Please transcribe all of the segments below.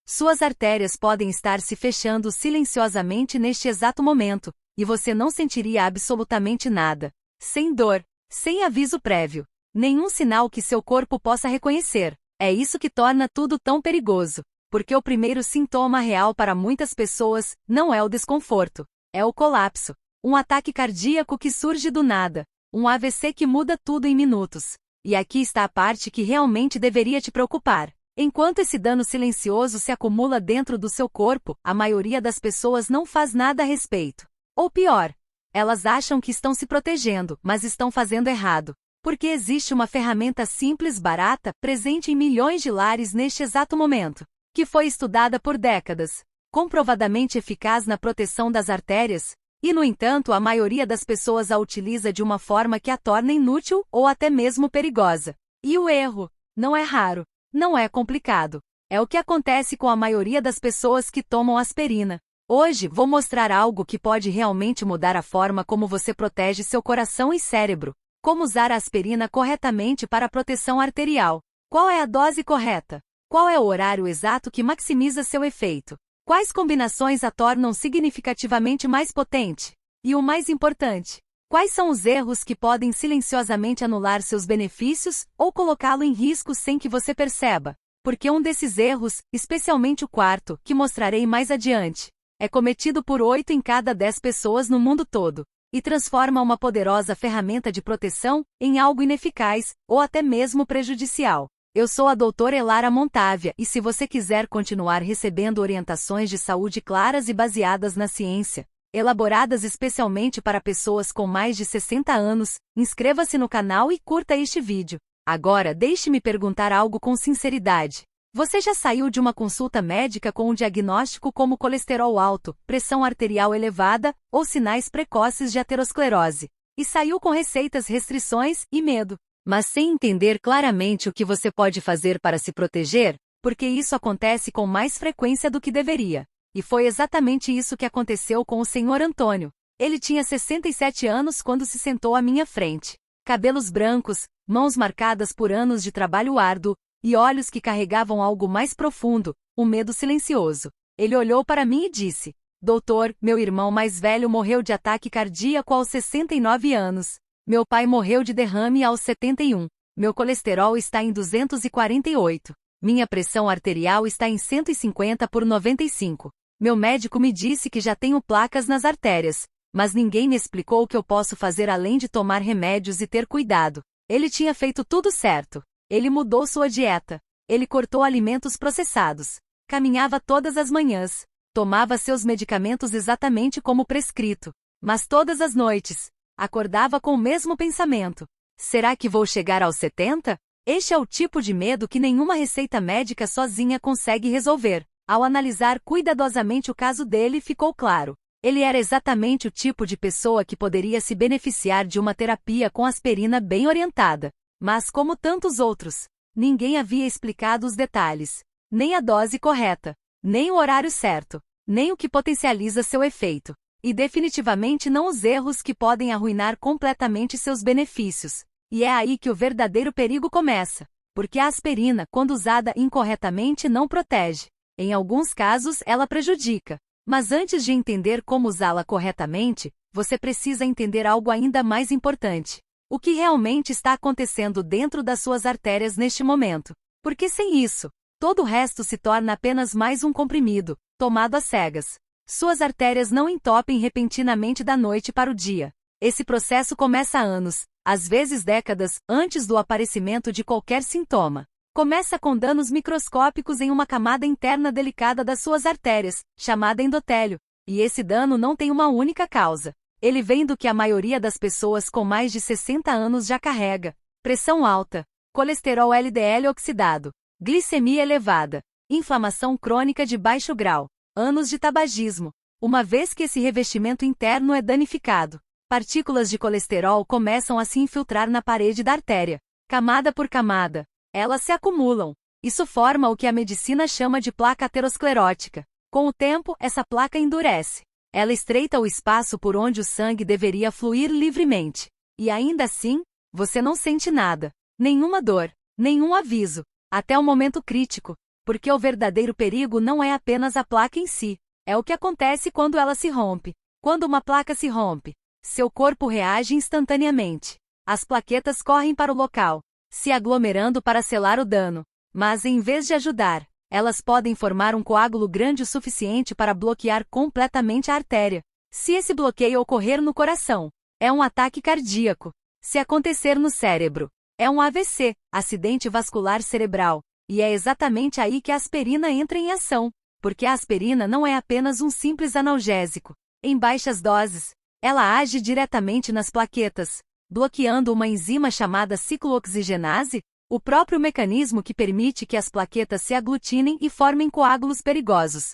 Suas artérias podem estar se fechando silenciosamente neste exato momento, e você não sentiria absolutamente nada. Sem dor, sem aviso prévio, nenhum sinal que seu corpo possa reconhecer. É isso que torna tudo tão perigoso, porque o primeiro sintoma real para muitas pessoas não é o desconforto, é o colapso. Um ataque cardíaco que surge do nada, um AVC que muda tudo em minutos. E aqui está a parte que realmente deveria te preocupar. Enquanto esse dano silencioso se acumula dentro do seu corpo, a maioria das pessoas não faz nada a respeito. Ou pior, elas acham que estão se protegendo, mas estão fazendo errado. Porque existe uma ferramenta simples, barata, presente em milhões de lares neste exato momento, que foi estudada por décadas, comprovadamente eficaz na proteção das artérias, e no entanto a maioria das pessoas a utiliza de uma forma que a torna inútil ou até mesmo perigosa. E o erro não é raro, não é complicado. É o que acontece com a maioria das pessoas que tomam aspirina. Hoje vou mostrar algo que pode realmente mudar a forma como você protege seu coração e cérebro. Como usar a aspirina corretamente para a proteção arterial. Qual é a dose correta? Qual é o horário exato que maximiza seu efeito? Quais combinações a tornam significativamente mais potente? E o mais importante, quais são os erros que podem silenciosamente anular seus benefícios ou colocá-lo em risco sem que você perceba? Porque um desses erros, especialmente o quarto, que mostrarei mais adiante, é cometido por 8 em cada 10 pessoas no mundo todo, e transforma uma poderosa ferramenta de proteção em algo ineficaz, ou até mesmo prejudicial. Eu sou a doutora Elara Montávia e se você quiser continuar recebendo orientações de saúde claras e baseadas na ciência, elaboradas especialmente para pessoas com mais de 60 anos, inscreva-se no canal e curta este vídeo. Agora deixe-me perguntar algo com sinceridade. Você já saiu de uma consulta médica com um diagnóstico como colesterol alto, pressão arterial elevada ou sinais precoces de aterosclerose, e saiu com receitas, restrições e medo, mas sem entender claramente o que você pode fazer para se proteger? Porque isso acontece com mais frequência do que deveria. E foi exatamente isso que aconteceu com o Sr. Antônio. Ele tinha 67 anos quando se sentou à minha frente. Cabelos brancos, mãos marcadas por anos de trabalho árduo, e olhos que carregavam algo mais profundo, um medo silencioso. Ele olhou para mim e disse: Doutor, meu irmão mais velho morreu de ataque cardíaco aos 69 anos. Meu pai morreu de derrame aos 71. Meu colesterol está em 248. Minha pressão arterial está em 150 por 95. Meu médico me disse que já tenho placas nas artérias, mas ninguém me explicou o que eu posso fazer além de tomar remédios e ter cuidado. Ele tinha feito tudo certo. Ele mudou sua dieta. Ele cortou alimentos processados. Caminhava todas as manhãs. Tomava seus medicamentos exatamente como prescrito. Mas todas as noites, acordava com o mesmo pensamento. Será que vou chegar aos 70? Este é o tipo de medo que nenhuma receita médica sozinha consegue resolver. Ao analisar cuidadosamente o caso dele, ficou claro. Ele era exatamente o tipo de pessoa que poderia se beneficiar de uma terapia com aspirina bem orientada. Mas como tantos outros, ninguém havia explicado os detalhes, nem a dose correta, nem o horário certo, nem o que potencializa seu efeito. E definitivamente não os erros que podem arruinar completamente seus benefícios. E é aí que o verdadeiro perigo começa. Porque a aspirina, quando usada incorretamente, não protege. Em alguns casos, ela prejudica. Mas antes de entender como usá-la corretamente, você precisa entender algo ainda mais importante. O que realmente está acontecendo dentro das suas artérias neste momento. Porque sem isso, todo o resto se torna apenas mais um comprimido, tomado às cegas. Suas artérias não entopem repentinamente da noite para o dia. Esse processo começa há anos, às vezes décadas, antes do aparecimento de qualquer sintoma. Começa com danos microscópicos em uma camada interna delicada das suas artérias, chamada endotélio. E esse dano não tem uma única causa. Ele vem do que a maioria das pessoas com mais de 60 anos já carrega: pressão alta, colesterol LDL oxidado, glicemia elevada, inflamação crônica de baixo grau, anos de tabagismo. Uma vez que esse revestimento interno é danificado, partículas de colesterol começam a se infiltrar na parede da artéria. Camada por camada, elas se acumulam. Isso forma o que a medicina chama de placa aterosclerótica. Com o tempo, essa placa endurece. Ela estreita o espaço por onde o sangue deveria fluir livremente. E ainda assim, você não sente nada. Nenhuma dor, nenhum aviso. Até o momento crítico. Porque o verdadeiro perigo não é apenas a placa em si, é o que acontece quando ela se rompe. Quando uma placa se rompe, seu corpo reage instantaneamente. As plaquetas correm para o local, se aglomerando para selar o dano. Mas em vez de ajudar, elas podem formar um coágulo grande o suficiente para bloquear completamente a artéria. Se esse bloqueio ocorrer no coração, é um ataque cardíaco. Se acontecer no cérebro, é um AVC, acidente vascular cerebral. E é exatamente aí que a aspirina entra em ação, porque a aspirina não é apenas um simples analgésico. Em baixas doses, ela age diretamente nas plaquetas, bloqueando uma enzima chamada ciclooxigenase, o próprio mecanismo que permite que as plaquetas se aglutinem e formem coágulos perigosos.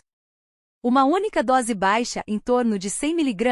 Uma única dose baixa, em torno de 100 mg,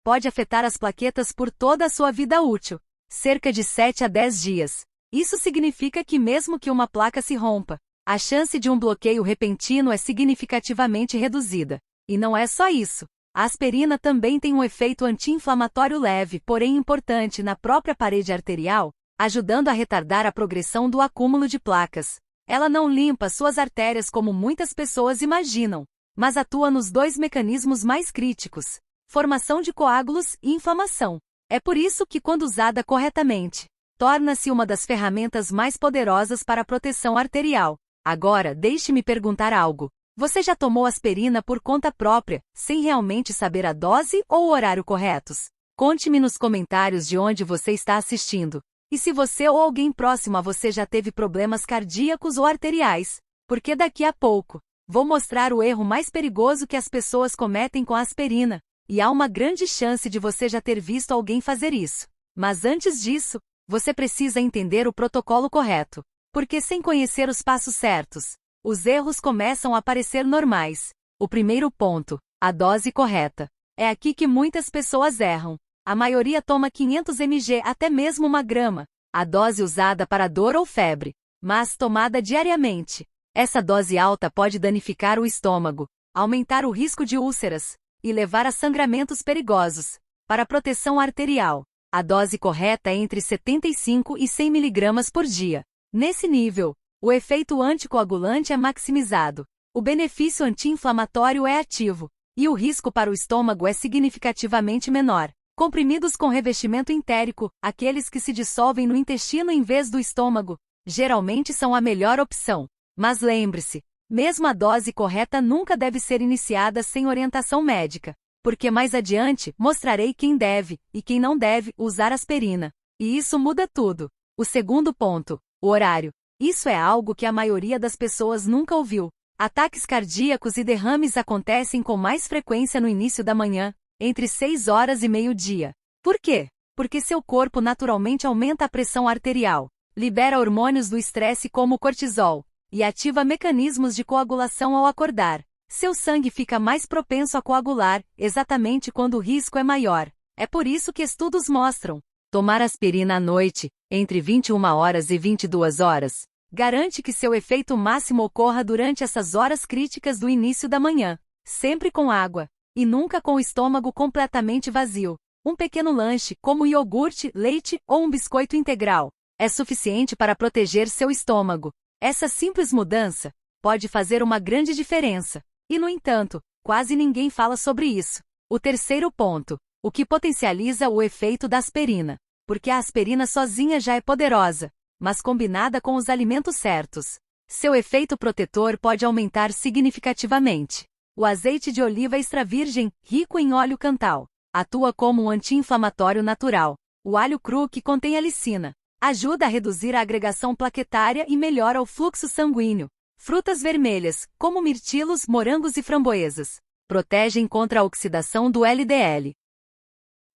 pode afetar as plaquetas por toda a sua vida útil, cerca de 7 a 10 dias. Isso significa que mesmo que uma placa se rompa, a chance de um bloqueio repentino é significativamente reduzida. E não é só isso. A aspirina também tem um efeito anti-inflamatório leve, porém importante na própria parede arterial, ajudando a retardar a progressão do acúmulo de placas. Ela não limpa suas artérias como muitas pessoas imaginam, mas atua nos dois mecanismos mais críticos: formação de coágulos e inflamação. É por isso que, quando usada corretamente, torna-se uma das ferramentas mais poderosas para a proteção arterial. Agora, deixe-me perguntar algo. Você já tomou aspirina por conta própria, sem realmente saber a dose ou o horário corretos? Conte-me nos comentários de onde você está assistindo. E se você ou alguém próximo a você já teve problemas cardíacos ou arteriais, porque daqui a pouco, vou mostrar o erro mais perigoso que as pessoas cometem com a aspirina, e há uma grande chance de você já ter visto alguém fazer isso. Mas antes disso, você precisa entender o protocolo correto, porque sem conhecer os passos certos, os erros começam a parecer normais. O primeiro ponto, a dose correta. É aqui que muitas pessoas erram. A maioria toma 500 mg, até mesmo 1 grama, a dose usada para dor ou febre, mas tomada diariamente. Essa dose alta pode danificar o estômago, aumentar o risco de úlceras e levar a sangramentos perigosos. Para a proteção arterial, a dose correta é entre 75 e 100 mg por dia. Nesse nível, o efeito anticoagulante é maximizado, o benefício anti-inflamatório é ativo, e o risco para o estômago é significativamente menor. Comprimidos com revestimento entérico, aqueles que se dissolvem no intestino em vez do estômago, geralmente são a melhor opção. Mas lembre-se, mesmo a dose correta nunca deve ser iniciada sem orientação médica, porque mais adiante mostrarei quem deve e quem não deve usar aspirina. E isso muda tudo. O segundo ponto, o horário. Isso é algo que a maioria das pessoas nunca ouviu. Ataques cardíacos e derrames acontecem com mais frequência no início da manhã, entre 6 horas e meio-dia. Por quê? Porque seu corpo naturalmente aumenta a pressão arterial, libera hormônios do estresse como o cortisol, e ativa mecanismos de coagulação ao acordar. Seu sangue fica mais propenso a coagular, exatamente quando o risco é maior. É por isso que estudos mostram: tomar aspirina à noite, entre 21 horas e 22 horas, garante que seu efeito máximo ocorra durante essas horas críticas do início da manhã, sempre com água, e nunca com o estômago completamente vazio. Um pequeno lanche, como iogurte, leite ou um biscoito integral, é suficiente para proteger seu estômago. Essa simples mudança pode fazer uma grande diferença. E, no entanto, quase ninguém fala sobre isso. O terceiro ponto, o que potencializa o efeito da aspirina. Porque a aspirina sozinha já é poderosa, mas combinada com os alimentos certos, seu efeito protetor pode aumentar significativamente. O azeite de oliva extra virgem, rico em óleo cantal, atua como um anti-inflamatório natural. O alho cru, que contém alicina, ajuda a reduzir a agregação plaquetária e melhora o fluxo sanguíneo. Frutas vermelhas, como mirtilos, morangos e framboesas, protegem contra a oxidação do LDL.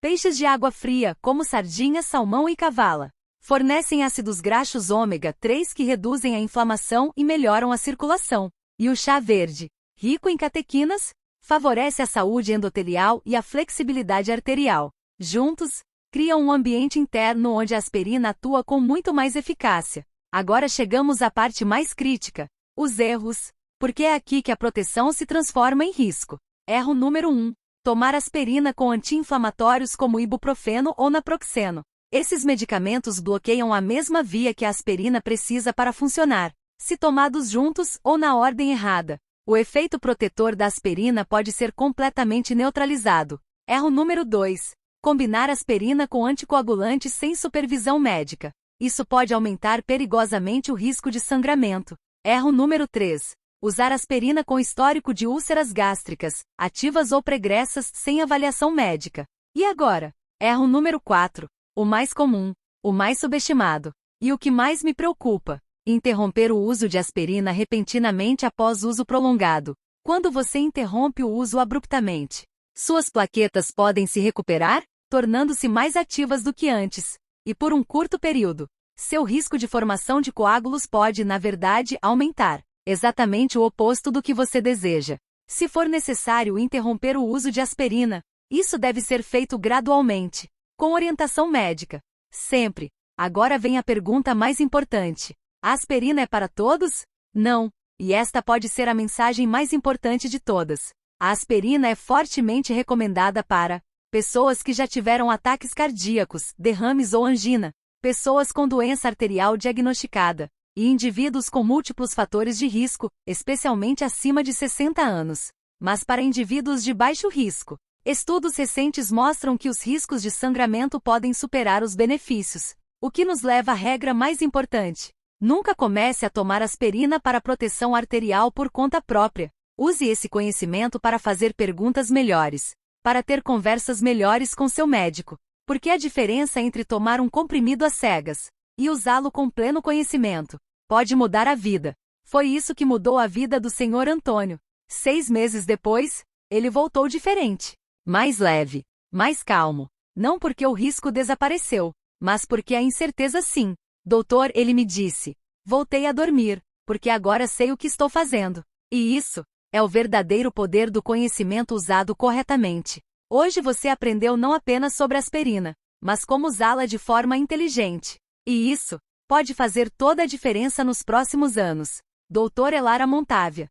Peixes de água fria, como sardinha, salmão e cavala, fornecem ácidos graxos ômega 3 que reduzem a inflamação e melhoram a circulação. E o chá verde, rico em catequinas, favorece a saúde endotelial e a flexibilidade arterial. Juntos, criam um ambiente interno onde a aspirina atua com muito mais eficácia. Agora chegamos à parte mais crítica: os erros, porque é aqui que a proteção se transforma em risco. Erro número 1. Tomar aspirina com anti-inflamatórios como ibuprofeno ou naproxeno. Esses medicamentos bloqueiam a mesma via que a aspirina precisa para funcionar. se tomados juntos ou na ordem errada. O efeito protetor da aspirina pode ser completamente neutralizado. Erro número 2. Combinar aspirina com anticoagulantes sem supervisão médica. Isso pode aumentar perigosamente o risco de sangramento. Erro número 3. Usar aspirina com histórico de úlceras gástricas, ativas ou pregressas, sem avaliação médica. E agora? Erro número 4. O mais comum, o mais subestimado. E o que mais me preocupa: interromper o uso de aspirina repentinamente após uso prolongado. Quando você interrompe o uso abruptamente, suas plaquetas podem se recuperar, tornando-se mais ativas do que antes. E por um curto período, seu risco de formação de coágulos pode, na verdade, aumentar. Exatamente o oposto do que você deseja. Se for necessário interromper o uso de aspirina, isso deve ser feito gradualmente, com orientação médica. Sempre. Agora vem a pergunta mais importante. A aspirina é para todos? Não. E esta pode ser a mensagem mais importante de todas. A aspirina é fortemente recomendada para pessoas que já tiveram ataques cardíacos, derrames ou angina, pessoas com doença arterial diagnosticada, e indivíduos com múltiplos fatores de risco, especialmente acima de 60 anos. Mas para indivíduos de baixo risco, estudos recentes mostram que os riscos de sangramento podem superar os benefícios, o que nos leva à regra mais importante. Nunca comece a tomar aspirina para proteção arterial por conta própria. Use esse conhecimento para fazer perguntas melhores, para ter conversas melhores com seu médico, porque a diferença entre tomar um comprimido às cegas e usá-lo com pleno conhecimento pode mudar a vida. Foi isso que mudou a vida do Sr. Antônio. 6 meses depois, ele voltou diferente, mais leve, mais calmo. Não porque o risco desapareceu, mas porque a incerteza sim. Doutor, ele me disse. Voltei a dormir, porque agora sei o que estou fazendo. E isso é o verdadeiro poder do conhecimento usado corretamente. Hoje você aprendeu não apenas sobre aspirina, mas como usá-la de forma inteligente. E isso pode fazer toda a diferença nos próximos anos. Doutor Elara Montávia.